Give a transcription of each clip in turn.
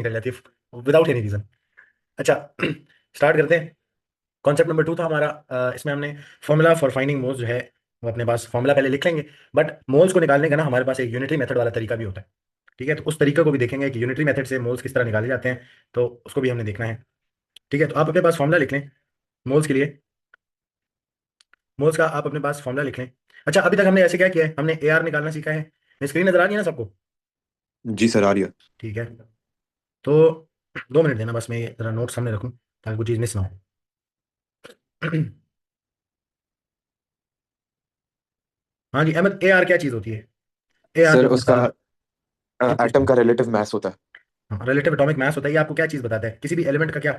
निकल जाती है विदाउट एनी रीजन। अच्छा स्टार्ट करते हैं। कॉन्सेप्ट नंबर 2 था हमारा, इसमें हमने फॉर्मूला फॉर फाइंडिंग मोल्स जो है वो अपने पास फॉर्मूला पहले लिख लेंगे, बट मोल्स को निकालने का ना हमारे पास एक यूनिटरी मेथड वाला तरीका भी होता है। ठीक है, तो उस तरीके को भी देखेंगे कि यूनिटरी मेथड से मोल्स किस तरह निकाले जाते हैं, तो उसको भी हमने देखना है। ठीक है, तो आप अपने पास फॉर्मूला लिख लें मोल्स के लिए। मोल्स का आप अपने पास फॉर्मूला लिख लें। अच्छा, अभी तक हमने ऐसे क्या किया है, हमने ए आर निकालना सीखा है। स्क्रीन नजर आ रही है ना सबको? जी सर, आ रही है। ठीक है, तो 2 मिनट देना बस, मैं ये जरा नोट सामने रखूँ ताकि कोई चीज़ मिस ना हो। हाँ जी अहमद, ए आर क्या चीज़ होती है? ए आर सर जो आपने उसका बताया किस चीज़ एटम का? का रिलेटिव मास होता है। रिलेटिव एटॉमिक मास होता है। ये आपको क्या चीज़ बताता है, किसी भी एलिमेंट का क्या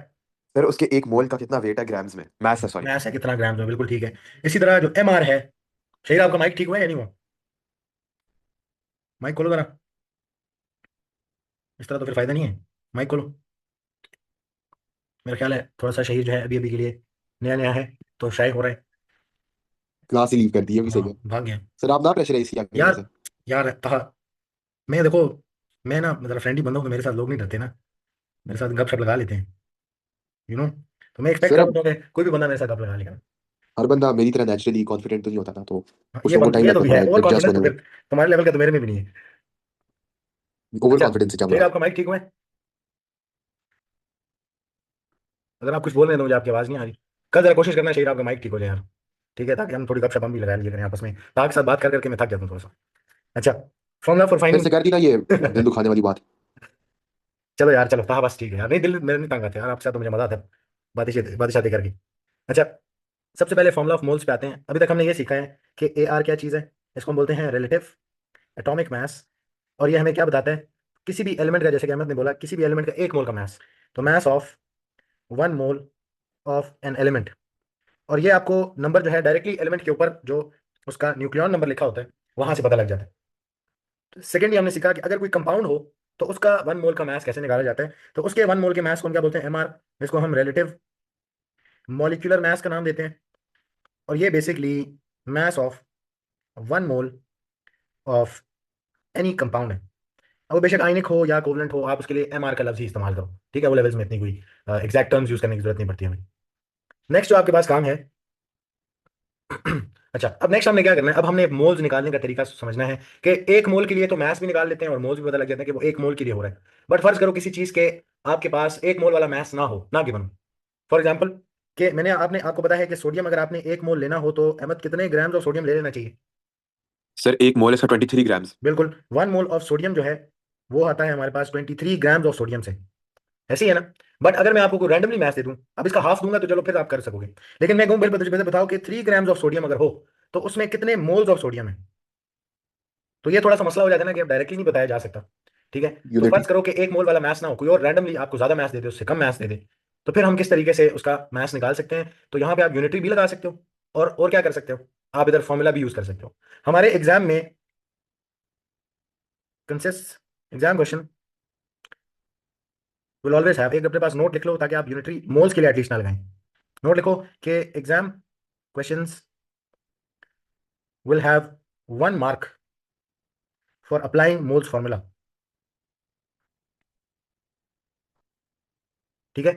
सर उसके एक मोल का कितना वेट है ग्राम्स में, मास है सॉरी। मास है, कितना ग्राम है, बिल्कुल ठीक है। इसी तरह जो एम आर है, शहीर आपका माइक ठीक हुआ है या नहीं हुआ? माइक खोलो जरा, इस तरह तो फिर फायदा नहीं है। माइक खोलो। मेरा ख्याल है थोड़ा सा शहीर जो है अभी अभी के लिए नया नया है, तो शाय हो रहा है। क्लास ही लीव कर दी है, भी सही हाँ है। भाग गया। सर आप ना प्रेशराइज किया करें यार वैसे। यार कहा, मैं देखो, मैं ना मतलब फ्रेंडली बंदा हूँ, तो मेरे साथ लोग नहीं डरते ना, मेरे साथ गपशप लगा लेते हैं, यू नो। तो मैं एक्सपेक्ट सर कर अब रहा हूँ कि कोई भी बंदा मेरे साथ गप लगा लेगा। हर बंदा मेरी तरह नेचुरली कॉन्फिडेंट तो नहीं होता ना, तो हाँ, कुछ लोगों को टाइम ये तो लगता भी है है, थोड़ा ओवर एडजस्ट कॉन्फिडेंस होने तो में। फिर तुम्हारे लेवल का तो मेरे में भी नहीं है। ओवर अच्छा, कॉन्फिडेंस से क्या फिर बुरा। आपका माइक ठीक हुआ है? अगर आप कुछ बोल रहे हैं तो मुझे आपकी आवाज़ नहीं आ रही। कल जरा कोशिश करना चाहिए आपका माइक ठीक हो जाए यार। ठीक है, ताकि हम थोड़ी गपशप हम भी लगा लिया करें आपस में, ताकि के साथ बात कर करके मैं थक जाता हूँ थोड़ा सा। अच्छा, फॉर्मूला फॉर फिर फाइंडिंग। से कर दी ना ये दिल दुखाने वाली बात। चलो यार चलो, हाँ बस ठीक है यार, नहीं दिल मेरे नहीं तंग आते यार, आपके साथ तो मुझे मजा आता है बातें शादी करके। अच्छा, सबसे पहले फॉर्मूला ऑफ मोल्स पे आते हैं। अभी तक हमने ये सीखा है कि ए आर क्या चीज़ है, इसको हम बोलते हैं रिलेटिव एटॉमिक मास। और ये हमें क्या बताता है, किसी भी एलिमेंट का, जैसे कि अहमद ने बोला, किसी भी एलिमेंट का 1 मोल का मास, तो mass of 1 mole of an element. और ये आपको नंबर जो है डायरेक्टली एलिमेंट के ऊपर जो उसका न्यूक्लियॉन नंबर लिखा होता है वहां से पता लग जाता है। तो सेकेंडली हमने सीखा कि अगर कोई कंपाउंड हो तो उसका 1 मोल का मास कैसे निकाला जाता है, तो उसके 1 मोल के मास को हम क्या बोलते हैं, एम आर। इसको हम रिलेटिव मॉलिक्यूलर मास का नाम देते हैं। और ये basically mass of 1 mole of any compound है। अब वो बेशक आयनिक हो या कोवलेंट हो, आप उसके लिए एम आर का लफ्ज ही इस्तेमाल करो। ठीक है, वो लेवल्स में इतनी कोई एग्जैक्ट टर्म्स यूज करने की जरूरत नहीं पड़ती हमें। नेक्स्ट जो आपके पास काम है। अच्छा, अब नेक्स्ट हमने क्या करना है, अब हमने मोल्स निकालने का तरीका समझना है कि 1 मोल के लिए तो मैथ्स भी निकाल लेते हैं और मोल्स भी पता लग जाता है कि वो 1 मोल के लिए हो रहा है। बट फर्ज करो किसी चीज के आपके पास 1 मोल वाला मैथ्स ना हो, ना गिवन। फॉर एग्जाम्पल, कि मैंने आपने आपको पता है कि सोडियम अगर आपने 1 मोल लेना हो तो अहमद कितने ग्राम्स ऑफ सोडियम ले लेना चाहिए? सर एक मोल इसका 23 ग्राम्स। बिल्कुल, 1 मोल ऑफ सोडियम जो है वो आता है हमारे पास 23 ग्राम्स ऑफ सोडियम से। ऐसे ही है ना? बट अगर मैं आपको कोई रैंडमली मैथ दे दूं, अब इसका हाफ दूंगा तो चलो फिर आप कर सकोगे। लेकिन मैं कहूँ फिर बताओ कि 3 ग्राम्स ऑफ सोडियम अगर हो तो उसमें कितने मोल्स ऑफ सोडियम है? तो ये थोड़ा सा मसला हो जाता है ना कि अब डायरेक्टली नहीं बताया जा सकता। ठीक है, तो यूनिटी। फर्ज करो कि 1 मोल वाला मैथ्स ना हो, कोई और रैंडमली आपको ज्यादा मैथ्स दे दे, उससे कम मैथ्स दे दे, तो फिर हम किस तरीके से उसका मैथ्स निकाल सकते हैं? तो यहाँ पे आप यूनिटरी भी लगा सकते हो, और क्या कर सकते हो, आप इधर फॉर्मूला भी यूज कर सकते हो। हमारे एग्जाम में consist exam question will always have, एक अपने पास नोट लिख लो ताकि आप यूनिटरी मोल्स के लिए एटलीस्ट ना लगाएं। नोट लिखो कि exam questions will have 1 mark for applying moles formula. ठीक है,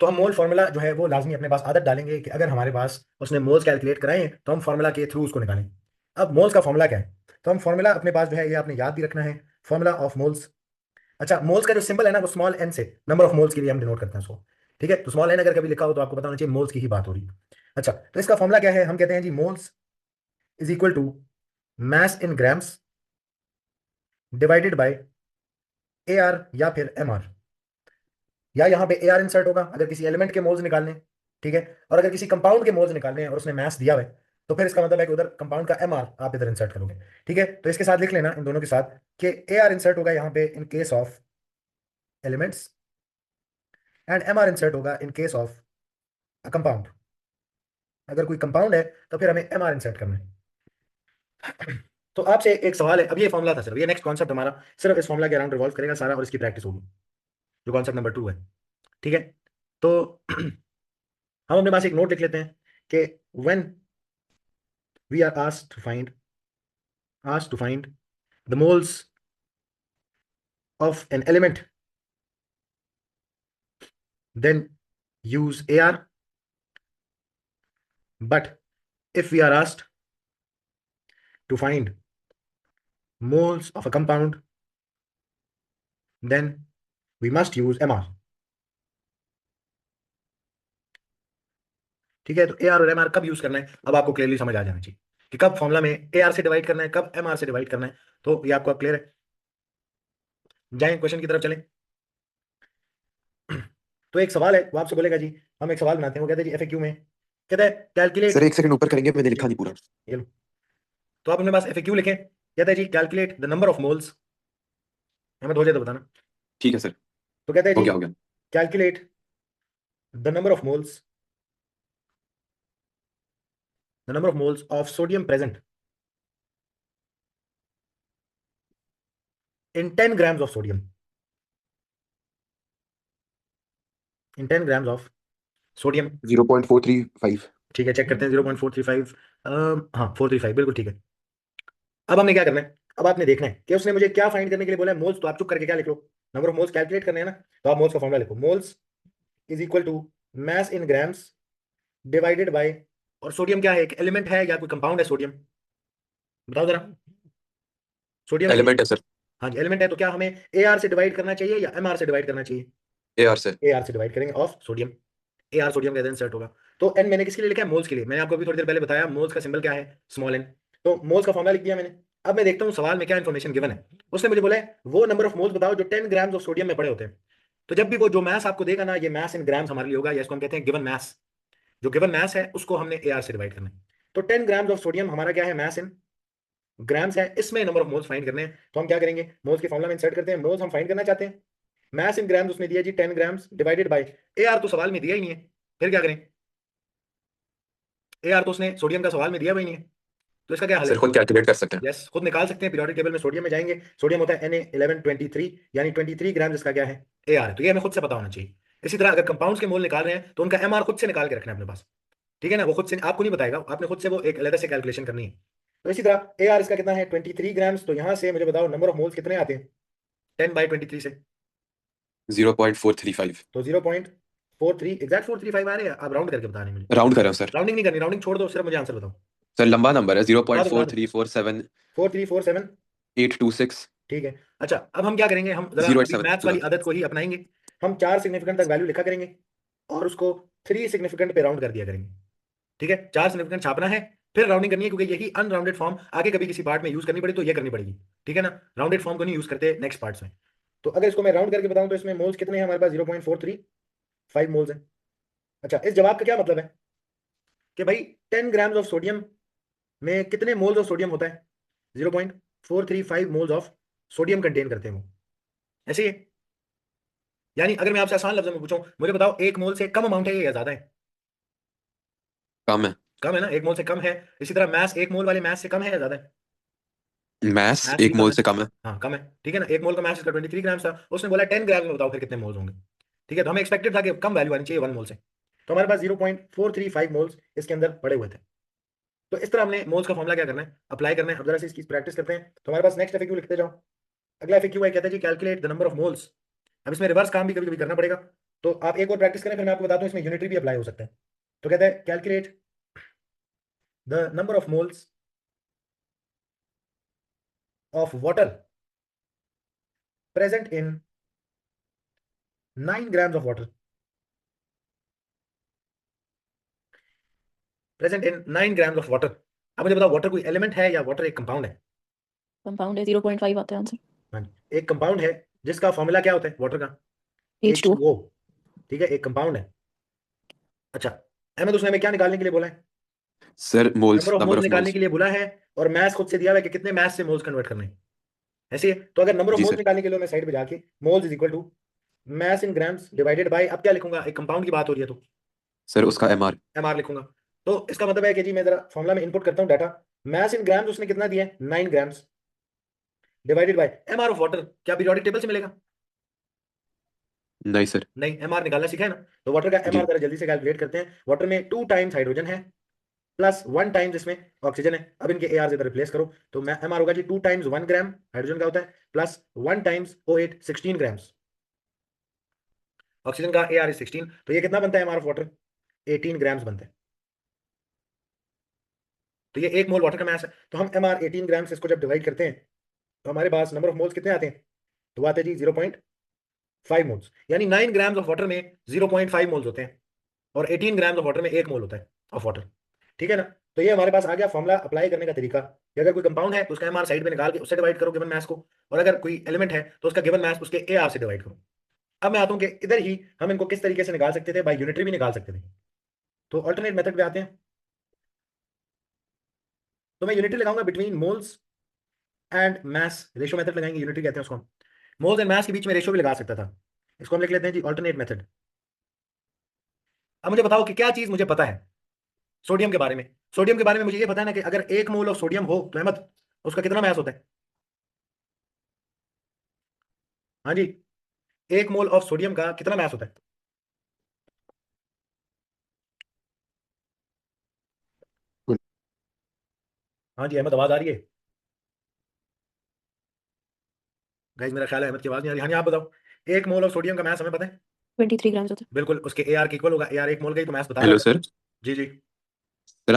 तो हम मोल फार्मूला जो है वो लाजमी अपने पास आदत डालेंगे कि अगर हमारे पास उसने मोल्स कैलकुलेट कराए तो हम फार्मूला के थ्रू उसको निकालें। अब मोल्स का फार्मूला क्या है, तो हम फार्मूला अपने पास जो है ये आपने याद भी रखना है, फार्मूला ऑफ मोल्स। अच्छा, मोल्स का जो सिंबल है ना वो स्मॉल एन से नंबर ऑफ मोल्स के लिए हम डिनोट करते हैं उसको। ठीक है, तो स्मॉल एन अगर कभी लिखा हो तो आपको पता होना चाहिए मोल्स की ही बात हो रही है। अच्छा, तो इसका फॉर्मूला क्या है, हम कहते हैं जी moles is equal to mass in grams divided by A R या फिर एम आर। या यहाँ पे ए आर इंसर्ट होगा अगर किसी एलिमेंट के मोल्स निकालने। ठीक है, और अगर किसी कंपाउंड के मोल्स निकालने हैं और उसने मास दिया हुआ है तो फिर इसका मतलब है कि उधर कंपाउंड का एम आर आप इधर इंसर्ट करोगे। ठीक है, तो इसके साथ लिख लेना इन दोनों के साथ कि ए आर इंसर्ट होगा यहाँ पे in case of elements, and M R insert होगा in case of a compound. अगर कोई कंपाउंड है तो फिर हमें एम आर इंसर्ट करना है। तो आपसे एक सवाल है, अब ये फॉर्मूला था सिर्फ, ये नेक्स्ट कॉन्सेप्ट हमारा सिर्फ इस फॉर्मूला के अराउंड रिवॉल्व करेगा सारा, और इसकी प्रैक्टिस होगी जो कॉन्सेप्ट नंबर 2 है। ठीक है, तो हम अपने पास एक नोट लिख लेते हैं कि when we are asked to find the moles of an element then use AR. But if we are asked to find moles of a compound, then we must use MR. ठीक है, तो AR और MR कब use करना है अब आपको clearly समझ आ जाना चाहिए कि कब फॉर्मूला में AR से डिवाइड करना है, कब MR से डिवाइड करना है। तो ये आपको क्लियर है। जाएं क्वेश्चन की तरफ चलें। तो एक सवाल है, वो आपसे बोलेगा जी, हम एक सवाल बनाते हैं, वो कहते हैं जी FAQ में कहता है सर कैलकुलेट। एक सेकंड ऊपर करेंगे, मैंने ये लिखा नहीं पूरा। ये लो। तो आप अपने पास FAQ लिखें, कहता है जी calculate the number of moles. हमें हो जाए तो बताना। ठीक है सर। तो कहता है हो जी गया हो गया। Calculate the number of moles of sodium present in 10 grams of sodium, in 10 grams of sodium. 0.435। ठीक है, चेक करते हैं 0.435। हाँ 435 बिल्कुल ठीक है। अब हमने क्या करना है, अब आपने देखना है कि उसने मुझे क्या फाइंड करने के लिए बोला है, मोल्स। तो आप चुप करके क्या लिख लो, नंबर ऑफ मोल्स कैलकुलेट करने हैं ना, तो आप मोल्स का फॉर्मूला लिखो, moles is equal to mass in grams divided by, और सोडियम क्या है, एक एलिमेंट है या कोई कंपाउंड है सोडियम, बताओ जरा। सोडियम है एलिमेंट है सर। हाँ जी एलिमेंट है, तो क्या हमें AR से डिवाइड करना चाहिए या MR से डिवाइड करना चाहिए? AR से। AR से डिवाइड करेंगे ऑफ सोडियम, AR सोडियम का इंसर्ट होगा। तो एन मैंने किसके लिए लिखा है, मोल्स के लिए। मैंने आपको अभी थोड़ी देर पहले बताया मोल्स का सिंबल क्या है, स्मॉल एन। तो मोल्स का फॉर्मूला लिख दिया मैंने। अब मैं देखता हूँ सवाल में क्या इन्फॉर्मेशन गिवन है। उसने मुझे बोला है वो नंबर ऑफ मोल्स बताओ जो 10 ग्राम्स ऑफ सोडियम में पड़े होते हैं। तो जब भी वो जो मैस आपको देगा ना, ये मैस इन ग्राम्स हमारे लिए होगा, या इसको हम कहते हैं गिवन मैस। जो गिवन मैस है उसको हमने AR से डिवाइड करना है। तो 10 ग्राम्स ऑफ सोडियम हमारा क्या है, मैस इन ग्राम्स है, इसमें नंबर ऑफ मोल्स फाइंड करने हैं। तो हम क्या करेंगे, मोल्स के फॉर्मूला में इंसर्ट करते हैं, मोल्स हम फाइंड करना चाहते हैं। मैस इन ग्राम्स उसने दिया जी 10 ग्राम्स डिवाइडेड बाय AR, तो सवाल में दिया ही नहीं है, फिर क्या करें। AR तो उसने सोडियम का सवाल में दिया हुआ ही नहीं है, तो इसका क्या हल है। सर खुद कैलकुलेट कर सकते हैं। यस खुद निकाल सकते हैं, पीरियोडिक टेबल में सोडियम में जाएंगे, सोडियम होता है Na1123, यानी 23 ग्राम, इसका क्या है AR है, तो ये हमें खुद से पता होना चाहिए। इसी तरह अगर कंपाउंड्स के मोल निकाल रहे हैं तो उनका MR खुद से निकाल के रखना है अपने पास। ठीक है ना, वो खुद से आपको नहीं बताएगा, आपने खुद से वो एक अलग से कैलकुलेशन करनी है। तो इसी तरह AR इसका कितना है 23 ग्राम्स, तो यहाँ से मुझे बताओ नंबर ऑफ मोल्स कितने आते हैं 10/23 से। 0.435। तो 0.43 एग्जैक्ट 435 आ रहे हैं, आप राउंड करके बता रहे हैं मुझे। राउंड कर रहे हो सर। राउंडिंग नहीं करनी, राउंडिंग छोड़ दो, सिर्फ मुझे आंसर बताओ। सर लंबा नंबर है, जीरो बता पॉइंट दो बता फोर दो, three four seven 4347। Eight two six ठीक है। अच्छा अब हम क्या करेंगे, हम जरा जीरो एट अभी सेवन मैथ्स टू। वाली आदत को ही अपनाएंगे। हम 4 सिग्निफिकेंट तक वैल्यू लिखा करेंगे और उसको 3 सिग्निफिकेंट पे राउंड कर दिया करेंगे। ठीक है, 4 सिग्निफिकेंट छापना है, फिर राउंडिंग करनी है, क्योंकि यही अनराउंडेड फॉर्म आगे कभी किसी पार्ट में यूज करनी पड़ी तो ये करनी पड़ेगी। ठीक है ना, राउंडेड फॉर्म को नहीं यूज करते नेक्स्ट पार्ट्स में। तो अगर इसको मैं राउंड करके बताऊं तो इसमें मोल्स कितने हैं हमारे पास, 0.435 मोल्स हैं। अच्छा इस जवाब का क्या मतलब है कि भाई 10 ग्राम्स ऑफ सोडियम में कितने मोल्स ऑफ सोडियम होता है, 0.435 मोल्स ऑफ सोडियम कंटेन करते हैं वो, ऐसे ही है। यानी अगर मैं आपसे आसान लफ्जों में पूछूं, मुझे बताओ एक मोल से कम अमाउंट है या ज्यादा है। कम है। कम है ना, एक मोल से कम है। इसी तरह मैस एक मोल वाले मैस से कम है या ज्यादा है। मैस मैस भी एक कम मोल है। से कम है। हाँ कम है, ठीक है ना, एक मोल का मैस इसका 23 ग्राम था, उसने बोला 10 ग्राम में बताओ फिर कितने मोल्स होंगे। ठीक है, तो हमें एक्सपेक्टेड था कि कम वैल्यू आनी चाहिए 1 मोल से, तो हमारे पास 0.435 मोल्स इसके अंदर पड़े हुए थे। तो इस तरह हमने मोल्स का फॉर्मूला क्या करना है, अप्लाई करना है। अब जरा से इसकी प्रैक्टिस करते हैं, तो हमारे पास नेक्स्ट एफएक्यू लिखते जाओ। अगला एफएक्यू है, कहता है जी calculate the number of moles. अब इसमें रिवर्स काम भी कभी कभी करना पड़ेगा, तो आप एक और प्रैक्टिस करें, फिर मैं आपको बताता हूँ इसमें यूनिटरी भी अप्लाई हो सकता है। तो कहता है calculate the number of moles of water present in 9 grams of water, present in 9 grams of water. अब मुझे बताओ वाटर कोई एलिमेंट है या वाटर एक कंपाउंड है। कंपाउंड है, 0.5 आता है आंसर। हाँ जी, एक कंपाउंड है जिसका फॉर्मूला क्या होता है वाटर का, H2। H2O। ठीक है, एक कंपाउंड है। अच्छा अहमद, उसने हमें क्या निकालने के लिए बोला है, sir number moles, of number moles of निकालने मोल्स। के लिए बोला है, और मैथ्स खुद से दिया हुआ है कि कितने मैथ्स से मोल्स कन्वर्ट करने हैं। ऐसे ही है, तो अगर नंबर ऑफ जी मोल्स सर। निकालने के लिए मैं साइड पे जाके moles is equal to mass in grams divided by, अब क्या लिखूंगा, एक कंपाउंड की बात हो रही है तो सर उसका MR। MR लिखूंगा। तो इसका मतलब है कि जी मैं जरा फॉर्मुला में इनपुट करता हूँ डाटा, मैस इन ग्राम्स उसने कितना दिया है 9 grams divided bye MR of water, क्या पीरियोडिक टेबल से मिलेगा। नहीं सर। नहीं, MR निकालना सीखा है ना, तो वाटर का MR जी जरा जल्दी से कैलकुलेट करते हैं। वाटर में 2 टाइम्स हाइड्रोजन है प्लस 1 टाइम्स इसमें ऑक्सीजन है। अब इनके AR से इधर रिप्लेस करो, तो मैं MR होगा जी 2 टाइम्स 1 ग्राम हाइड्रोजन का होता है plus 1 times O8 16 grams. Oxygen का AR इज 16, तो ये कितना बनता है एमआर ऑफ वाटर? 18 ग्राम्स बनते हैं। तो ये 1 मोल वाटर का मास है, तो हम एमआर 18 ग्राम से इसको जब डिवाइड करते हैं तो हमारे पास नंबर ऑफ मोल्स कितने आते हैं? तो वो आते हैं जी 0.5 मोल्स, यानी 9 ग्राम्स ऑफ वाटर में 0.5 मोल्स होते हैं, और 18 ग्राम्स ऑफ वाटर में 1 मोल होता है ऑफ वाटर। ठीक है ना? तो ये हमारे पास आ गया फॉर्मूला अप्लाई करने का तरीका कि अगर कोई कंपाउंड है तो उसका एमआर साइड में निकाल के उससे डिवाइड करो गिवन मास को, और अगर कोई एलिमेंट है तो उसका गिवन मास उसके एआर से डिवाइड करो। अब मैं आता हूँ कि इधर ही हम इनको किस तरीके से निकाल सकते थे, बाय यूनिटरी भी निकाल सकते थे। तो अल्टरनेट मेथड पे आते हैं, तो मैं यूनिटरी लगाऊंगा between moles and mass, ratio method लगाएंगे, यूनिटरी कहते हैं उसको। मोल्स एंड मास के बीच में रेशियो भी लगा सकता था, इसको हम लिख लेते हैं जी अल्टरनेट मेथड। अब मुझे बताओ कि क्या चीज मुझे पता है सोडियम के बारे में। सोडियम के बारे में मुझे ये पता है ना कि अगर 1 मोल ऑफ सोडियम हो तो अहमद उसका कितना मास होता है? हाँ जी, 1 मोल ऑफ सोडियम का कितना मास होता है? हाँ जी अहमद, आवाज आ रही है? गाइस मेरा ख्याल है अहमद की आवाज नहीं आ रही। हाँ जी आप बताओ, 1 मोल ऑफ सोडियम का मास हमें पता है? 23 ग्राम्स होते बिल्कुल, उसके एआर के इक्वल होगा। एआर 1 मोल का ही तो मास बता रहा हेलो होगा। सर। जी जी। सर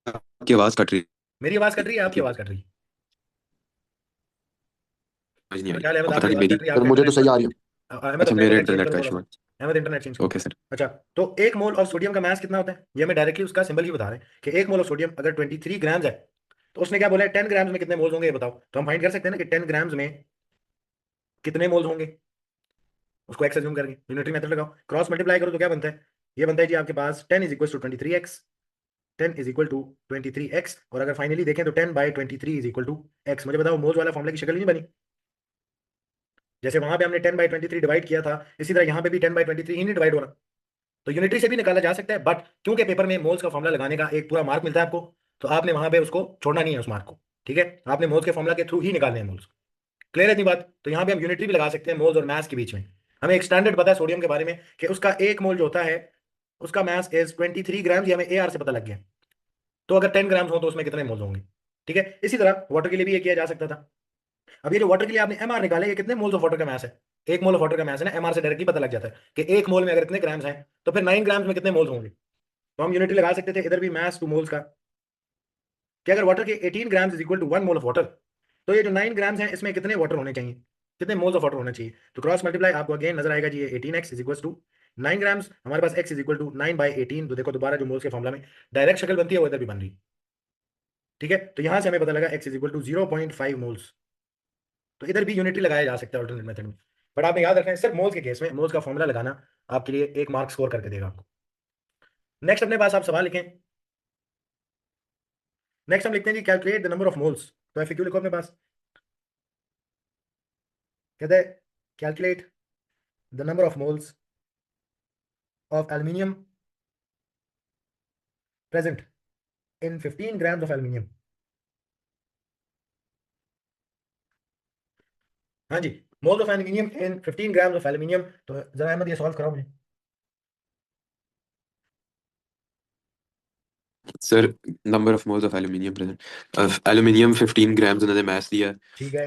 आपकी आवाज़ कट रही मेरी आवाज कट रही है, आपकी थी, आवाज कट रही है? समझ नहीं आ मेरा रही, ख्याल है अहमद और आपकी पता नहीं आवाज मेरी। कट रही है, सर आपका मुझे तो इंटरनेट सही आ रही है। अहमद अच्छा, अपना मेरे इंटरनेट चेंज इंटरनेट करो का थोड़ा इशू सा। है। अहमद इंटरनेट चेंज करो। Okay sir. अच्छा, तो 1 मोल ऑफ सोडियम का मास कितना होता है ये हमें डायरेक्टली उसका सिंबल ही बता रहे हैं कि 1 मोल ऑफ सोडियम अगर 23 ग्राम्स है तो उसने क्या बोला है 10 ग्राम्स में कितने मोल्स होंगे ये बताओ। तो हम फाइंड कर सकते हैं ना कि 10 ग्राम्स में कितने मोल्स होंगे, उसको एक्स अज्यूम करके यूनिटरी मेथड लगाओ, क्रॉस मल्टीप्लाई करो तो क्या बनता है? ये बनता है जी आपके पास 10 is equal to 23x, 10 is equal to 23x, और अगर फाइनली देखें तो 10/23 इज इक्वल टू x। मुझे बताओ मोल्स वाला फॉर्मूला की शक्ल ही नहीं बनी? जैसे वहां पे हमने 10/23 डिवाइड किया था, इसी तरह यहाँ पे भी 10/23 ही नहीं डिवाइड हो रहा। तो यूनिटरी से भी निकाला जा सकता है, बट क्योंकि पेपर में मोल्स का फॉर्मूला लगाने का एक पूरा मार्क मिलता है आपको, तो आपने वहां पे उसको छोड़ना नहीं है उस मार्क को। ठीक है, आपने मोल्स के फॉर्मूला के थ्रू ही निकालने हैं मोल्स। क्लियर है इतनी बात? तो यहाँ पे हम यूनिटरी भी लगा सकते हैं मोल्स और मास के बीच में। हमें एक स्टैंडर्ड पता है सोडियम के बारे में कि उसका 1 मोल जो होता है उसका मास इज 23 ग्राम्स, ये हमें एआर से पता लग गया। तो अगर 10 ग्राम्स हो तो उसमें कितने मोल्स होंगे? ठीक है, इसी तरह वाटर के लिए भी ये किया जा सकता था। अब ये जो वाटर के लिए आपने एमआर निकाले, ये कितने मोल्स ऑफ वाटर का मास है? 1 मोल ऑफ वाटर का मास है ना, एमआर से डायरेक्टली पता लग जाता है कि 1 मोल में अगर इतने ग्राम्स हैं तो फिर 9 ग्राम्स में कितने मोल्स होंगे। तो हम यूनिटी लगा सकते थे इधर भी मास टू मोल्स का, कि अगर वाटर के 18 grams is equal to 1 mole of water, तो ये जो 9 ग्राम्स हैं इसमें कितने वाटर होने चाहिए, कितने मोल्स ऑफ वाटर होना चाहिए। तो क्रॉस मल्टीप्लाई आपको अगेन नजर आएगा जी, ये 18x is equal to 9 grams, हमारे पास x इज इक्वल टू 9/18। तो देखो दोबारा जो मोल्स के फॉर्मूला में डायरेक्ट शक्ल बनती है वो इधर भी बन रही है। ठीक है, तो यहां से हमें पता लगा x is equal to 0.5 moles. तो इधर भी यूनिटी लगाया जा सकता है अल्टरनेट मेथड में, बट आपने याद रखना है सिर्फ मोल्स के केस में मोल्स का फॉर्मूला लगाना आपके लिए 1 मार्क स्कोर करके देगा आपको। नेक्स्ट अपने पास आप सवाल लिखें। नेक्स्ट हम लिखते हैं जी calculate the number of moles. तो एफएक्यू लिखो अपने पास, कहते हैं calculate the number of moles of aluminium present in 15 grams of aluminium. हाँ जी, moles of aluminium in 15 grams of aluminium. तो जरा अहमद ये सॉल्व कराओ मुझे। Sir number of moles of aluminium present, aluminium 15 grams उन्होंने मास दिया है। ठीक है।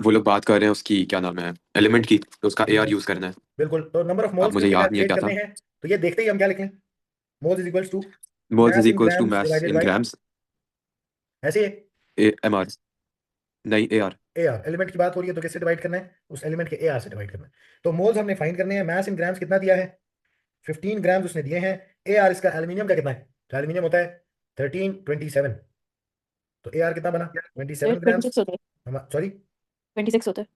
वो लोग बात कर रहे हैं उसकी क्या नाम है, एलिमेंट की, तो उसका ठीक एआर है, यूज करना है। बिल्कुल। तो नंबर ऑफ अब मोल्स मुझे क्योंकि याद नहीं है कैलकुलेट क्या करने था। हैं, तो ये देखते ही हम क्या लिख लें, moles is equals two moles is mass in equals two grams mass divided in by, grams, ऐसे एमआर, नहीं एआर। एआर। एलिमेंट की बात हो रही है तो किससे डिवाइड करना है, उस एलिमेंट के एआर से डिवाइड करना है। तो मोल्स हमने फाइंड करने हैं, मास इन ग्राम्स कितना दिया है 15 ग्राम्स उसने दिए हैं। एआर इसका एल्यूमिनियम का कितना है, तो एल्यूमिनियम होता है 1327, तो एआर कितना बना हैं। 27 ग्राम्स। 26 होते हैं। सॉरी 26 होते हैं।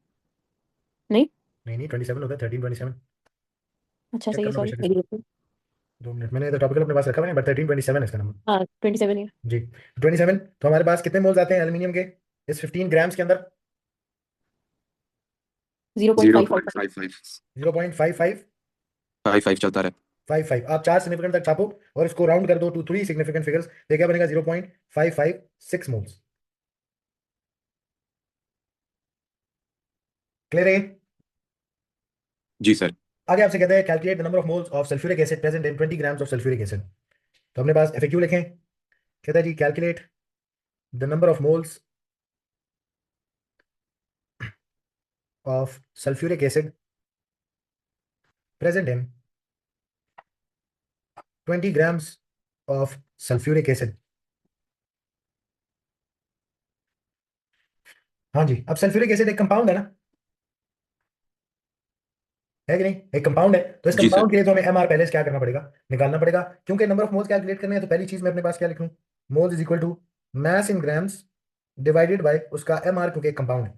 नहीं, नहीं नहीं 27 होता है, 1327। अच्छा चेक सही कर है, लो सॉरी बेशक मेरी इसको, गलती। 2 मिनट, मैंने इधर टॉपिकल अपने पास रखा हुआ है बट 1327 है इसका नंबर। हाँ 27 ही है। जी 27। तो हमारे पास कितने मोल्स आते हैं एल्यूमिनियम के इस 15 ग्राम्स के अंदर? 0.555। 0.55 0.5555। 55 चलता रहे। आप 4 सिग्निफिकेंट तक छापो और इसको राउंड कर दो टू 3 सिग्निफिकेंट फिगर्स, तो क्या बनेगा 0.556 मोल्स। क्लियर है? जी सर। आगे आपसे कहते हैं calculate the number of moles of sulphuric acid present in 20 grams of sulphuric acid. तो अपने पास एफएक्यू लिखें, कहता है जी calculate the number of moles of sulphuric acid present in 20 grams of sulfuric acid। हाँ जी, अब सल्फ्यूरिक एसिड एक कंपाउंड है ना, है कि नहीं, एक कंपाउंड है, तो इस जी सर। कंपाउंड के लिए तो हमें एमआर पहले से क्या करना पड़ेगा, निकालना पड़ेगा। क्योंकि नंबर ऑफ मोल्स कैलकुलेट करने हैं, तो पहली चीज मैं अपने पास क्या लिख लूँ, moles is equal to mass in grams divided by उसका एमआर, क्योंकि एक कंपाउंड है।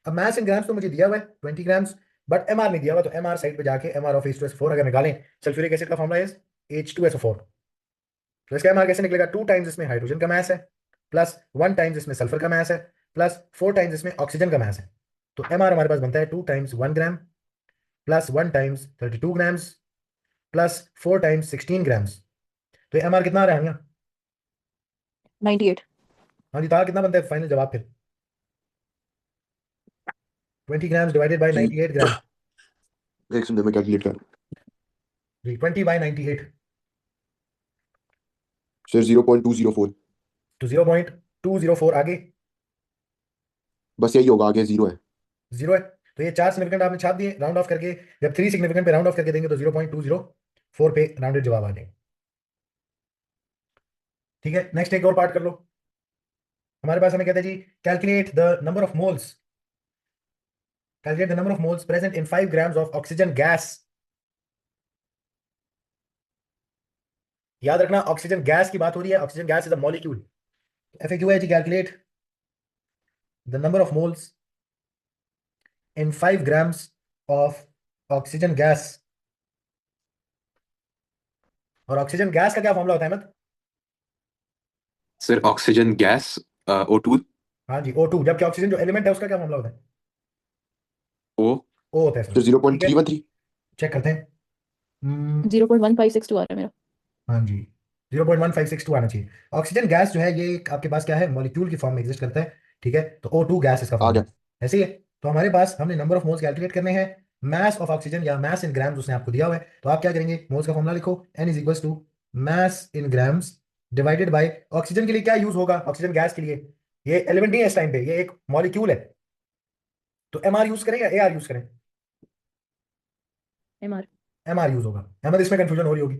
अब मैस इन ग्राम्स तो मुझे दिया हुआ है 20 ग्राम्स, बट एमआर नहीं दिया हुआ, तो एमआर साइड पे जाके एमआर ऑफ H2SO4 अगर निकालें, सल्फ्यूरिक एसिड का फॉर्मूला इज H2SO4, तो इसका एमआर कैसे निकलेगा, 2 टाइम्स इसमें हाइड्रोजन का मास है, प्लस 1 टाइम्स इसमें सल्फर का मास है, प्लस 4 टाइम्स इसमें ऑक्सीजन का मास है। तो एमआर हमारे पास बनता है 2 times 1 gram, plus 1 times 32 grams, plus 4 times 16 grams. तो एमआर कितना आ रहा है यहाँ, 98। हाँ जी, तार कितना बनता है फाइनल जवाब फिर, 20 ग्राम्स डिवाइडेड बाई जी 98 ग्राम। एक सेकंड में कैलकुलेट कर। जी 20/98, सर 0.204। तो 0.204 आगे बस यही होगा, आगे जीरो है। जीरो है, तो ये 4 सिग्निफिकेंट आपने छाप दिए राउंड ऑफ करके, जब 3 सिग्निफिकेंट पे राउंड ऑफ करके देंगे तो 0.204 पे राउंडेड जवाब आ जाएगा। ठीक है, नेक्स्ट एक और पार्ट कर लो। हमारे पास हमें कहते हैं जी, calculate the number of moles, calculate the number of moles present in 5 grams of oxygen gas. याद रखना ऑक्सीजन गैस की बात हो रही है, oxygen gas is a molecule. FAQ है जी, calculate the number of moles in 5 grams of oxygen gas. और ऑक्सीजन गैस का क्या फॉर्मूला होता है Ahmad? Sir oxygen gas O2। हाँ जी O2, जबकि ऑक्सीजन जो एलिमेंट है उसका क्या फॉर्मूला होता है? ओ। O होता है सर। सर जीरो पॉइंट ठीक है, थ्री वन थ्री चेक करते हैं। 0.1562 आ रहा है मेरा। हाँ जी, 0.1562 आना चाहिए। ऑक्सीजन गैस जो है ये आपके पास क्या है, मॉलिक्यूल की फॉर्म में एग्जिस्ट करता है। ठीक है, तो O2 गैस इसका आ फॉर्मूला गया। ऐसे ही है। तो हमारे पास हमने नंबर ऑफ मोल्स कैलकुलेट करने हैं, मास ऑफ ऑक्सीजन या मास इन ग्राम्स उसने आपको दिया हुआ है, तो आप क्या करेंगे, मोल्स का फॉर्मूला लिखो, N is equals to mass in grams divided by, oxygen के लिए क्या यूज होगा, ऑक्सीजन गैस के लिए ये एलिमेंट नहीं है इस टाइम पे, ये एक मॉलिक्यूल है, तो एमआर यूज करें या एआर यूज करें? एमआर। एमआर यूज होगा। अहमद इसमें कंफ्यूजन हो रही होगी,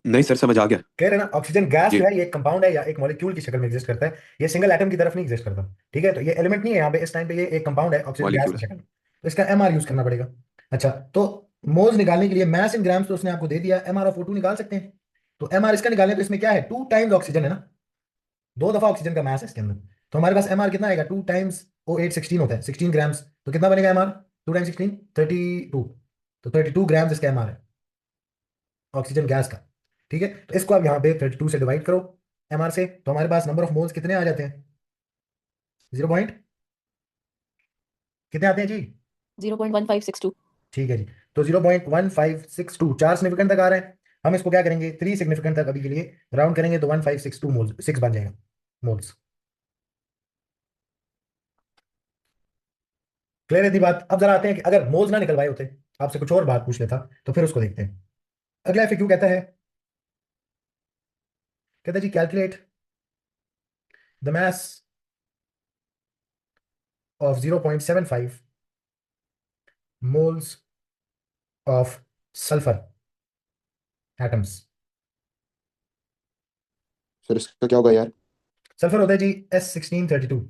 नहीं सर, समझ आ गया। कह रहे हैं ना ऑक्सीजन गैस जो जी। है ये एक कंपाउंड है या एक मॉलिक्यूल की शक्ल में एग्जिस्ट करता है, ये सिंगल एटम की तरफ नहीं एग्जिस्ट करता। ठीक है, तो ये एलिमेंट नहीं है यहाँ पे इस टाइम पे, ये एक कंपाउंड है ऑक्सीजन गैस मॉलिक्यूल की है। शक्ल में, तो इसका एमआर यूज करना पड़ेगा। अच्छा, तो मोल्स निकालने के लिए मैस इन ग्राम्स तो उसने आपको दे दिया, एमआर ऑफ O2 निकाल सकते हैं। तो एमआर इसका निकालें तो इसमें क्या है, 2 टाइम्स ऑक्सीजन है ना, 2 दफा ऑक्सीजन का मास है इसके अंदर, तो हमारे पास एमआर कितना आएगा, 2 टाइम्स O8 16 होता है 16 ग्राम्स, तो कितना बनेगा एमआर, 2 टाइम्स 16 32, तो 32 ग्राम्स इसका एमआर है ऑक्सीजन गैस का। ठीक है, तो इसको आप यहाँ पे 32 से डिवाइड करो एमआर से, तो हमारे पास नंबर ऑफ मोल्स कितने आ जाते हैं, 0 पॉइंट कितने आते हैं जी? 0.1562। ठीक है जी, तो 0.1562, 4 सिग्निफिकेंट तक आ रहे हैं। हम इसको क्या करेंगे, 3 सिग्निफिकेंट तक अभी के लिए राउंड करेंगे, तो 1562 मोल्स 6 बन जाएगा मोल्स। क्लियर है थी बात? अब जरा आते हैं कि अगर मोल्स ना निकलवाए होते, आपसे कुछ और बात पूछ लेता, तो फिर उसको देखते हैं। अगला FAQ कहता है, कहता है जी calculate the mass of 0.75 moles of sulphur atoms. Sir इसका क्या होगा यार? सल्फर होता है जी S1632,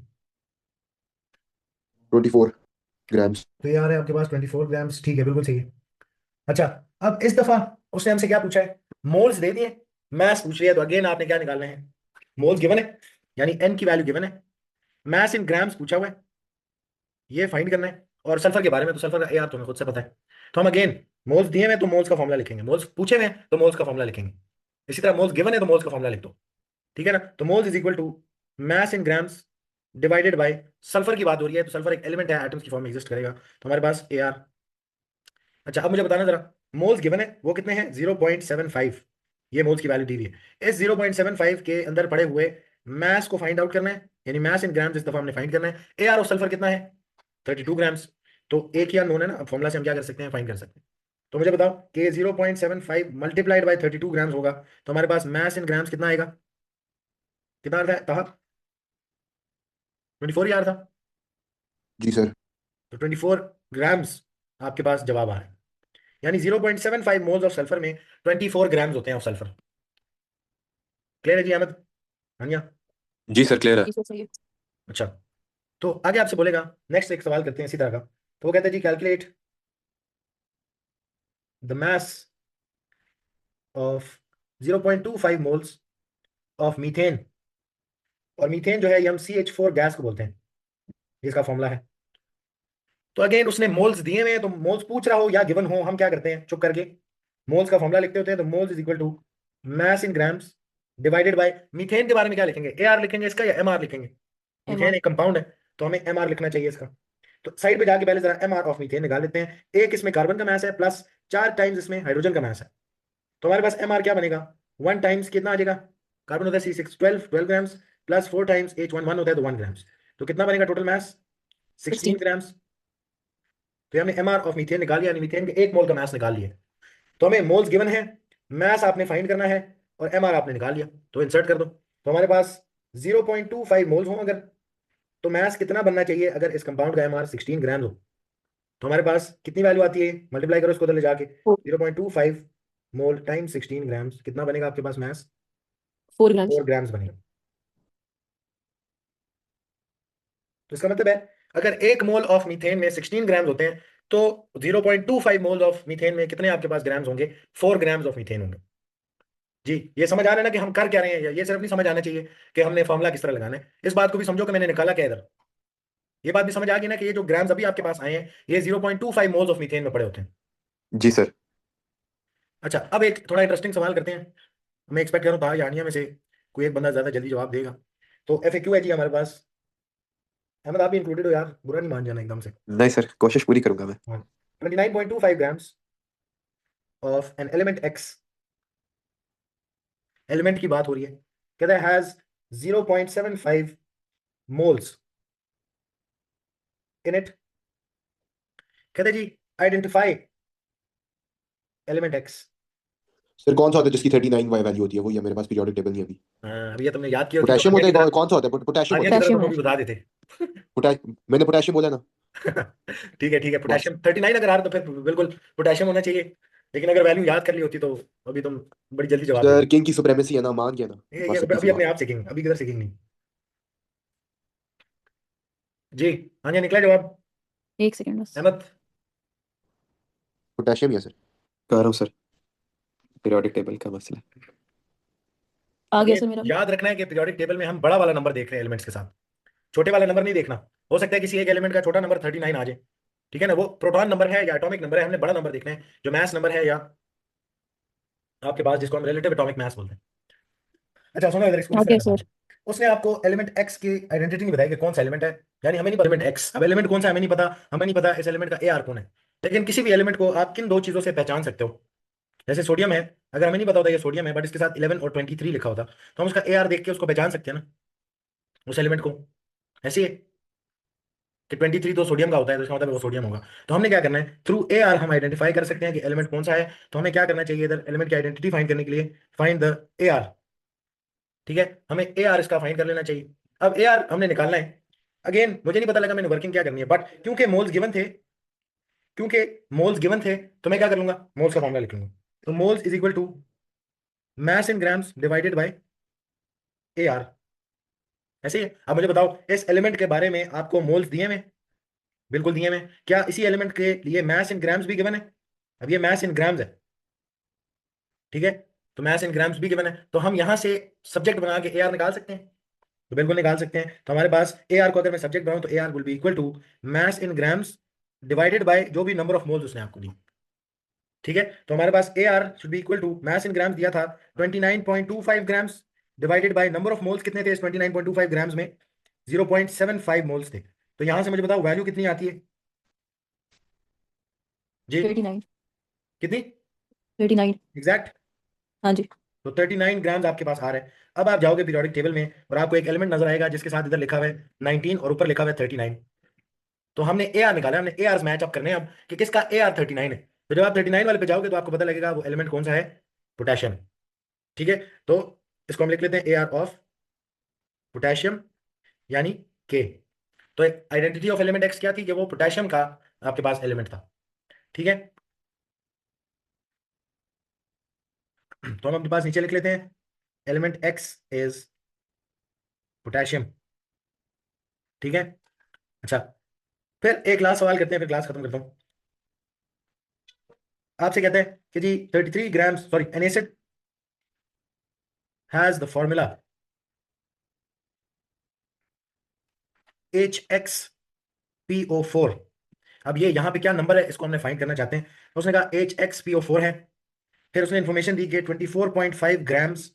24 ग्राम्स। तो ये आ रहा है आपके पास 24 ग्राम्स। ठीक है, बिल्कुल सही है। अच्छा, अब इस दफा उसने हमसे क्या पूछा है, मोल्स दे दिए, मैस पूछ लिया, तो अगेन आपने क्या निकालना है, मोल्स गिवन है, यानी एन की वैल्यू गिवन है, मैस इन ग्राम्स पूछा हुआ है, ये फाइंड करना है। और सल्फर के बारे में तो सल्फर का यार तुम्हें खुद से पता है, तो हम अगेन मोल्स दिए हुए हैं तो मोल्स का फॉर्मूला लिखेंगे, मोल्स पूछे हुए हैं तो मोल्स का फॉर्मूला लिखेंगे, इसी तरह मोल्स गिवन है तो मोल्स का फॉर्मूला लिख दो। ठीक है ना, तो moles is equal to mass in grams divided by, sulphur की बात हो रही है तो सल्फर एक एलिमेंट है, एटम्स की फॉर्म में एग्जिस्ट करेगा, तो हमारे पास AR। अच्छा, अब मुझे बताना जरा, मोल्स गिवन है वो कितने हैं, 0.75, ये मोल्स की वैल्यू दी हुई है। इस 0.75 के अंदर पड़े हुए मैस को फाइंड आउट करना है, यानी मैस इन ग्राम्स इस दफा हमने फाइंड करना है। AR ऑफ सल्फर कितना है, 32 ग्राम्स, तो एक या नोन है ना, फॉर्मुला से हम क्या कर सकते हैं, फाइंड कर सकते हैं। तो मुझे बताओ कि 0.75 मल्टीप्लाइड बाई 32 ग्राम्स होगा, तो हमारे पास मैस इन ग्राम्स कितना आएगा, कितना आता है कहा, 24 ही आ रहा था, जी सर। तो 24 ग्राम्स आपके पास जवाब आ रहा है। यानी 0.75 मोल्स ऑफ सल्फर में 24 ग्राम्स होते हैं ऑफ सल्फर। क्लियर है जी अहमद? हाँ जी सर क्लियर है। जी सर सही है। अच्छा, तो आगे आपसे बोलेगा, नेक्स्ट एक सवाल करते हैं इसी तरह का। तो वो कहते हैं जी calculate the mass of 0.25 moles of methane. और मीथेन जो है ये हम CH4 गैस को बोलते हैं, इसका फॉर्मूला है। तो अगेन उसने मोल्स दिए हुए हैं, तो मोल्स पूछ रहा हो या गिवन हो, हम क्या करते हैं चुप करके मोल्स का फॉर्मूला लिखते होते हैं। तो moles is equal to mass in grams divided by methane के बारे में क्या लिखेंगे, AR लिखेंगे इसका या MR लिखेंगे? मीथेन MR एक कंपाउंड है तो हमें MR लिखना चाहिए इसका। तो साइड पे जाके पहले जरा MR ऑफ मीथेन निकाल लेते हैं। एक इसमें कार्बन का मास है प्लस 4 टाइम्स इसमें हाइड्रोजन का मास है। तो हमारे पास MR क्या बनेगा, 1 टाइम्स कितना आ जाएगा, कार्बन होता है C6 12 grams plus 4 times H1 होता है तो 1 ग्राम्स। तो कितना बनेगा टोटल मास, 16 16 ग्राम्स। तो हमने MR ऑफ मीथेन निकाल लिया, यानी मीथेन के 1 मोल का मास निकाल लिया। तो हमें मोल्स गिवन है, मास आपने फाइंड करना है और MR आपने निकाल लिया, तो इंसर्ट कर दो। तो हमारे पास 0.25 मोल्स हो अगर, तो मास कितना बनना चाहिए अगर इस कंपाउंड का MR 16 ग्राम हो। तो हमारे पास कितनी वैल्यू आती है, मल्टीप्लाई करो इसको उधर ले जाके, 0.25 मोल टाइम 16 ग्राम्स, कितना बनेगा आपके पास मास, 4 ग्राम्स। 4 ग्राम्स बनेगा। तो इसका मतलब है अगर 1 मोल ऑफ मीथेन में 16 ग्राम्स होते हैं तो 0.25 मोल ऑफ मीथेन में कितने आपके पास ग्राम्स होंगे, 4 ग्राम्स ऑफ मीथेन होंगे। जी ये समझ आ रहा है ना कि हम कर क्या रहे हैं, ये सिर्फ नहीं समझ आना चाहिए कि हमने फॉर्मूला किस तरह लगाना है, इस बात को भी समझो कि मैंने निकाला क्या इधर। ये बात भी समझ आ गई ना कि ये जो ग्राम्स अभी आपके पास आए हैं ये 0.25 मोल्स ऑफ मीथेन में पड़े होते हैं। जी सर। अच्छा, अब एक थोड़ा इंटरेस्टिंग सवाल करते हैं। मैं एक्सपेक्ट कर रहा हूँ यानिया में से कोई एक बंदा ज्यादा जल्दी जवाब देगा। तो FAQ है जी हमारे पास, अहमद आप भी इंक्लूडेड हो यार, बुरा नहीं मान जाना एकदम से। नहीं सर, कोशिश पूरी करूंगा मैं। हाँ, 29.25 grams of an element X, element की बात हो रही है, कहता है हैज 0.75 मोल्स इन इट। कहते हैं जी आइडेंटिफाई एलिमेंट X। सर कौन सा होता है जिसकी 39 वैल्यू होती है, वही है मेरे पास पीरियोडिक टेबल नहीं अभी। हाँ अभी ये तुमने याद किया होती तो पोटेशियम आगे होता की है, तरह, कौन सा होता है, पोटेशियम आगे होता की है। तरह पोटेशियम तुमको है। भी बता देते। मैंने पोटेशियम बोला ना। ठीक है बस। पोटेशियम 39 अगर आ रहा तो फिर बिल्कुल पोटेशियम होना चाहिए, लेकिन अगर वैल्यू याद कर ली होती तो अभी तुम बड़ी जल्दी जवाब दे सर देते। किंग की सुप्रेमेसी है ना, मान गया ना। ये बस इतनी सी अभी अपने बात। आप सीखेंगे, अभी किधर सीखेंगे नहीं। जी हाँ जी निकला जवाब 1 सेकंड बस। अहमद? पोटेशियम ही है सर। कर रहा हूँ सर, पीरियोडिक टेबल का मसला। आ गया अगेन सर मेरा भी। याद रखना है कि पीरियोडिक टेबल में हम बड़ा वाला नंबर देख रहे हैं एलिमेंट्स के साथ, छोटे वाला नंबर नहीं देखना। हो सकता है किसी एक एलिमेंट का छोटा नंबर 39 आ जाए, ठीक है ना, वो प्रोटॉन नंबर है या एटॉमिक नंबर है, हमने बड़ा नंबर देखना है जो मास नंबर है या आपके पास जिसको हम रिलेटिव एटॉमिक मास बोलते हैं। अच्छा सुनो इधर, इसको आ किस तरह गया करना सर। है। उसने आपको एलिमेंट X की आइडेंटिटी नहीं बताई कि कौन सा एलिमेंट है, यानी हमें नहीं पता एलिमेंट X, अब एलिमेंट कौन सा हमें नहीं पता, हमें नहीं पता इस एलिमेंट का AR कौन है। लेकिन किसी भी एलिमेंट को आप किन 2 चीजों से पहचान सकते हो, जैसे सोडियम है, अगर हमें नहीं पता होता ये सोडियम है बट इसके साथ 11 और 23 लिखा होता तो हम उसका AR देख के उसको पहचान सकते हैं ना, उस एलिमेंट को। ऐसे ही है कि 23 तो सोडियम का होता है तो इसका मतलब वो सोडियम होगा। तो हमने क्या करना है, थ्रू AR हम आइडेंटिफाई कर सकते हैं कि एलिमेंट कौन सा है। तो हमें क्या करना चाहिए इधर, एलिमेंट की आइडेंटिटी फाइंड करने के लिए फाइंड द AR। ठीक है, हमें AR इसका फाइंड कर लेना चाहिए। अब AR हमने निकालना है। अगेन मुझे नहीं पता लगा मैंने वर्किंग क्या करनी है, बट क्योंकि मोल्स गिवन थे तो मैं क्या कर लूंगा, मोल्स का फॉर्मूला लिख लूंगा। तो moles is equal to mass in grams divided by AR। ऐसे ही अब मुझे बताओ इस एलिमेंट के बारे में आपको मोल्स दिए में, बिल्कुल दिए में, क्या इसी एलिमेंट के लिए मास इन ग्राम्स भी गिवन है? अब ये मास इन ग्राम्स है, ठीक है, तो मास इन ग्राम्स भी गिवन है, तो हम यहां से सब्जेक्ट बना के AR निकाल सकते हैं। तो बिल्कुल निकाल सकते हैं। तो हमारे पास AR को अगर मैं सब्जेक्ट बनाऊं तो AR will be equal to mass in grams divided by जो भी नंबर ऑफ मोल्स उसने आपको दी। ठीक है, तो हमारे पास AR should be equal to mass in grams दिया था 29.25 grams divided by number of moles कितने थे इस 29.25 ग्राम्स में, 0.75 मोल्स थे। तो यहां से मुझे बताओ वैल्यू कितनी आती है जी, 39। कितनी 39। एग्जैक्ट? हाँ जी। तो 39 ग्राम्स आपके पास आ रहा है। अब आप जाओगे पीरियोडिक टेबल में और आपको एक एलिमेंट नजर आएगा जिसके साथ इधर लिखा हुआ है 19 और ऊपर लिखा हुआ है 39। तो हमने AR निकाला, हमने AR मैच अप करने हैं अब कि किसका AR 39 है। तो जब आप 39 वाले पे जाओगे तो आपको पता लगेगा वो एलिमेंट कौन सा है, पोटेशियम। ठीक है, तो इसको हम लिख लेते हैं AR ऑफ पोटेशियम, यानी K। तो एक आइडेंटिटी ऑफ एलिमेंट X क्या थी कि वो पोटेशियम का आपके पास एलिमेंट था। ठीक है, तो हम अपने पास नीचे लिख लेते हैं एलिमेंट एक्स इज पोटेशियम। ठीक है, अच्छा फिर एक लास्ट सवाल करते हैं, फिर क्लास खत्म करता हूं। आपसे कहते हैं कि जी 33 grams sorry N acid has the formula HXPO4। अब ये यहाँ पे क्या नंबर है इसको हमने फाइंड करना चाहते हैं। तो उसने कहा HXPO4 है, फिर उसने इंफॉर्मेशन दी कि 24.5 grams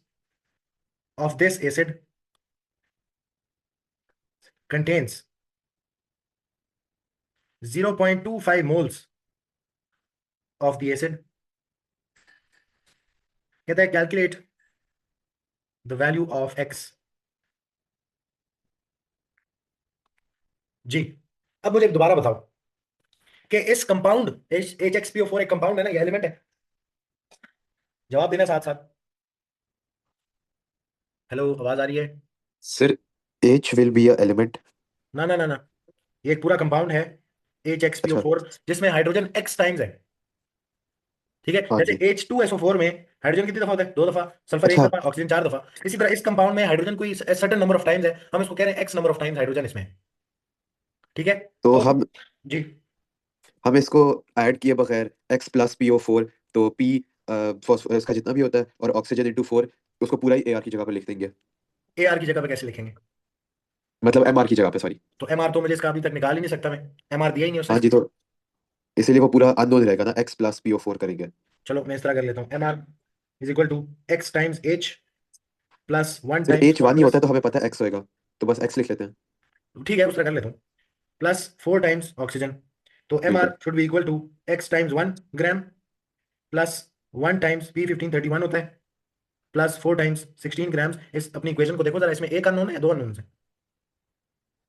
of this acid contains 0.25 moles of the acid। कहता है calculate the value of X. जी अब मुझे दोबारा बताओ कि इस कंपाउंड HXPO4 एक कंपाउंड है ना, ये एलिमेंट है। जवाब देना साथ साथ। हेलो, आवाज आ रही है? Sir H will be a element। ना ना ना ना, ये एक पूरा कंपाउंड है अच्छा, HXPO4 जिसमें हाइड्रोजन x टाइम्स है। ठीक है, हाँ जैसे जी। H2SO4 में हाइड्रोजन कितनी दफा होता है? 2 दफा, सल्फर एक अच्छा, दफा, ऑक्सीजन 4 दफा। इसी तरह इस कंपाउंड में हाइड्रोजन कोई सर्टेन नंबर ऑफ टाइम्स है, हम इसको कह रहे हैं x number of times hydrogen इसमें है। ठीक है, तो तो जी हम इसको ऐड किए बगैर X+PO4, तो P फास्फोरस का जितना भी होता है और ऑक्सीजन इंटू 4, उसको पूरा ही AR की जगह पे लिख देंगे। AR की जगह पे कैसे लिखेंगे? मतलब MR की जगह पे, सॉरी। तो MR तो मुझे इसका अभी तक निकाल ही नहीं सकता मैं, MR दिया ही नहीं उसने। हाँ जी, तो इसीलिए वो पूरा अननोन रहेगा ना, X+PO4 करेंगे। चलो मैं इस तरह कर लेता हूँ, MR is equal to x times H plus 1 sir times H1 ही होता फॉस्फोरस। है तो हमें पता है X होएगा, तो बस X लिख लेते हैं। ठीक है, उस तरह कर लेता हूँ, प्लस 4 टाइम्स ऑक्सीजन। तो MR बिल्कुल। Should be equal to x times 1 gram plus 1 times P1531 होता है प्लस 4 टाइम्स 16 ग्राम्स। इस अपनी इक्वेशन को देखो जरा, इसमें एक अननोन है, दो अननोन है?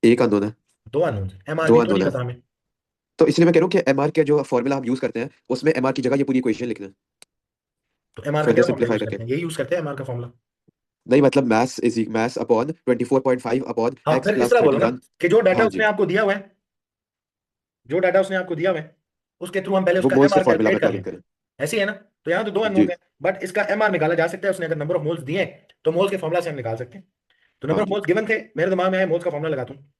एक अननोन है। दो अननोन है, MR दो भी तो नहीं अननोन है, पता हमें। तो इसलिए मैं कह रहा हूँ कि MR के जो फॉर्मूला हम यूज करते हैं उसमें MR की जगह ये पूरी इक्वेशन लिख दें, तो MR का फर्दर क्या फॉर्मूला सिंप्लीफाई यूज करके। करते हैं? यही यूज करते हैं MR का फॉर्मूला। नहीं मतलब मास अपॉन 24.5 अपॉन हाँ एक्स फिर इस प्लस तरह बोलो थर्टी ना वन कि जो डाटा हाँ उसने जी, आपको दिया हुआ है, जो डाटा उसने आपको दिया हुआ है उसके थ्रू हम पहले वो उसका मोल्स के MR फॉर्मूला कैलकुलेट में कर प्लग इन लें। करें। ऐसे ही है ना? तो यहाँ तो दो अननोन जी, है, बट इसका MR निकाला जा सकता है। उसने अगर नंबर ऑफ मोल्स दिए हैं तो मोल्स के फॉर्मूला से हम निकाल सकते हैं। तो हाँ नंबर ऑफ जी, मोल्स गिवन थे, मेरे दिमाग में है मोल्स का फॉर्मूला लगाता हूँ।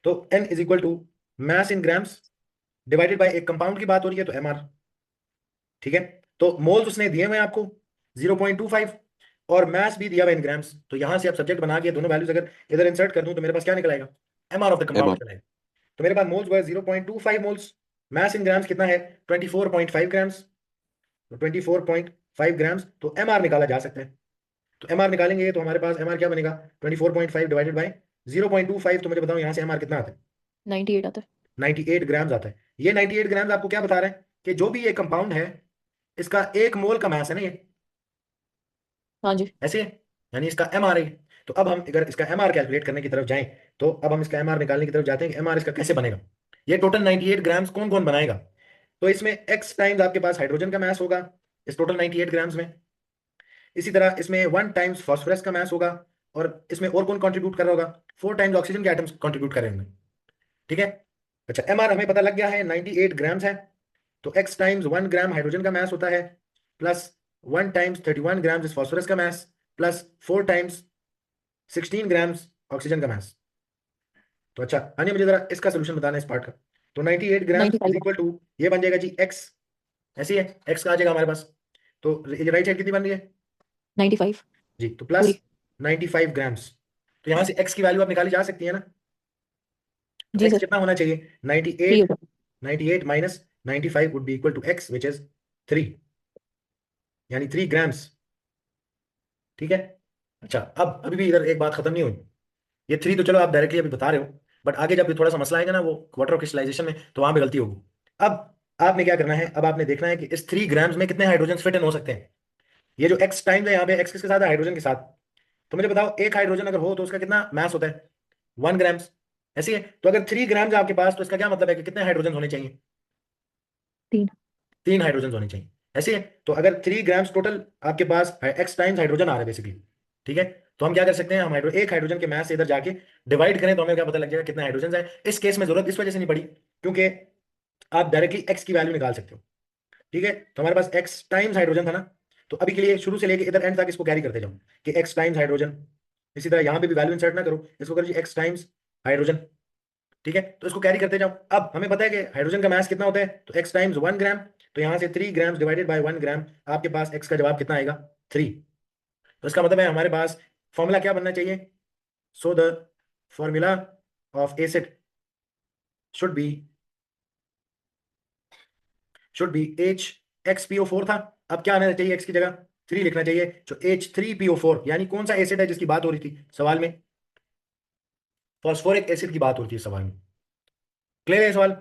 तो N is equal to mass in grams divided by एक कंपाउंड की बात हो रही है तो MR। ठीक है, तो मोल्स उसने दिए हुए हैं आपको 0.25 और मैस भी दिया हुआ इन ग्राम्स। तो यहां से आप सब्जेक्ट बना के दोनों वैल्यूज अगर इधर इंसर्ट कर दूं तो मेरे पास क्या निकल आएगा? MR of the compound MR। निकल आएगा। तो मेरे पास मोल्स हुआ 0.25 मोल्स, मैस इन ग्राम्स कितना है? 24.5 ग्राम्स। तो 24.5 ग्राम्स, तो MR निकाला जा सकता है। तो MR निकालेंगे तो हमारे पास MR क्या बनेगा? 24.5 डिवाइडेड बाय 0.25। तो मुझे बताओ यहाँ से MR कितना आता है? 98 आता है। 98 ग्राम्स आता है। ये 98 ग्राम्स आपको क्या बता रहा है कि जो भी ये कंपाउंड है इसका 1 मोल का मास है ना ये, हाँ जी। ऐसे है, यानी इसका MR है। तो अब हम अगर इसका MR कैलकुलेट करने की तरफ जाएं तो अब हम इसका MR निकालने की तरफ जाते हैं कि MR इसका कैसे बनेगा। ये टोटल 98 ग्राम्स कौन कौन बनाएगा? तो इसमें x टाइम्स आपके पास हाइड्रोजन का मास होगा इस टोटल 98 ग्राम्स में। इसी तरह इसमें 1 टाइम्स फॉस्फोरस का मास होगा, और इसमें और कौन कंट्रीब्यूट कर रहा होगा? 4 टाइम्स ऑक्सीजन के आइटम्स कंट्रीब्यूट करेंगे। ठीक है, अच्छा MR हमें पता लग गया है 98 ग्राम्स है। तो x टाइम्स 1 ग्राम हाइड्रोजन का मास होता है प्लस 1 टाइम्स 31 ग्राम्स इस फॉस्फोरस का mass plus 4 times 16 grams oxygen का मास। तो अच्छा हाँ, मुझे जरा इसका सोल्यूशन बताना है इस पार्ट का। तो 98 ग्राम्स इज 95 इक्वल टू ये बन जाएगा जी x, ऐसी है x का आ जाएगा हमारे पास। तो ये राइट साइड कितनी बन रही है? 95 जी, तो प्लस पूरी। 95 ग्राम्स। तो यहाँ से x की वैल्यू आप निकाली जा सकती है ना। तो जी x सर। कितना होना चाहिए? 3 98, होगा। 98 minus 95 would be equal to x which is 3, यानी 3 ग्राम्स। ठीक है, अच्छा अब अभी भी इधर एक बात खत्म नहीं हुई। ये 3 तो चलो आप डायरेक्टली अभी बता रहे हो, बट आगे जब भी थोड़ा सा मसला आएगा ना वो वाटर क्रिस्टलाइजेशन में, तो वहां पे गलती होगी। अब आपने क्या करना है, अब आपने देखना है कि इस 3 ग्राम्स में कितने हाइड्रोजन फिट इन हो सकते हैं। ये जो x टाइम है यहाँ पे x किसके साथ है? हाइड्रोजन के साथ। तो मुझे बताओ एक हाइड्रोजन अगर हो तो उसका कितना मास होता है? 1 ग्राम्स, ऐसी है। तो अगर 3 ग्राम्स आपके पास, तो इसका क्या मतलब है कि कितने हाइड्रोजन होने चाहिए? 3। 3 हाइड्रोजन होने चाहिए, ऐसे है। तो अगर 3 ग्राम्स टोटल आपके पास x टाइम्स हाइड्रोजन आ रहा है बेसिकली। ठीक है, तो हम क्या कर सकते हैं, हम एक हाइड्रोजन के मास से इधर जाके डिवाइड करें तो हमें क्या पता लग जाएगा कितने हाइड्रोजन है। इस केस में जरूरत इस वजह से नहीं पड़ी क्योंकि आप डायरेक्टली x की वैल्यू निकाल सकते हो। ठीक है, तो हमारे पास x टाइम्स हाइड्रोजन था ना, तो अभी के लिए शुरू से लेके इधर एंड तक इसको कैरी करते जाओ कि x टाइम्स हाइड्रोजन, इसी तरह यहाँ पे भी वैल्यू इंसर्ट ना करो, इसको करो जी x टाइम्स हाइड्रोजन, ठीक है। तो इसको कैरी करते जाओ। अब हमें पता है कि हाइड्रोजन का मास कितना होता है, तो x टाइम्स 1 ग्राम, तो यहाँ से 3 ग्राम डिवाइडेड बाय 1 ग्राम, आपके पास x का जवाब कितना आएगा, 3। तो इसका मतलब है हमारे पास फॉर्मूला क्या बनना चाहिए, so the formula of acid should be HXPO4 था। अब क्या आना चाहिए, x की जगह 3 लिखना चाहिए, तो H3PO4, यानी कौन सा एसिड है जिसकी बात हो रही थी सवाल में, फॉस्फोरिक एसिड की बात हो रही थी सवाल में। क्लियर है सवाल।